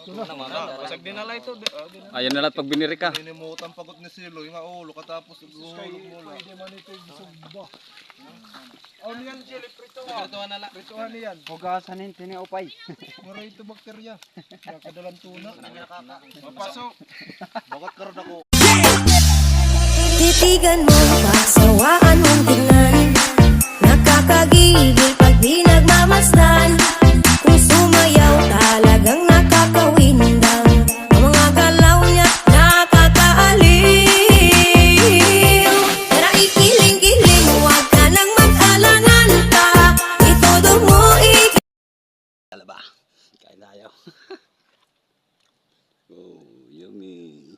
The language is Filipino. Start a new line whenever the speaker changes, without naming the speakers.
Basag din nala ito.
Ayan na lang pag biniri ka.
Ninimutan pagod ni Silo, yung ulo katapos guhulog mula.
Pwede man ito yung sugba. Oh, niyan chili prito. Prituhan na lang. Prituhan niyan.
Hugasan yung tiniupay.
Mura ito bakterya. Kadalang tuna.
Mapasok. Bakit karoon ako?
Titigan mo, pasawaan mong tingnan. Nakakagigil pag di nagmamasdan. Kung sumayaw talagang nakakawindang. Ang mga galaw niya nakakaaliw. Tara ikiling-kiling, huwag ka nang mag-alangan pa. Itodo mo
Alaba. Kain tayo. Oh, yummy.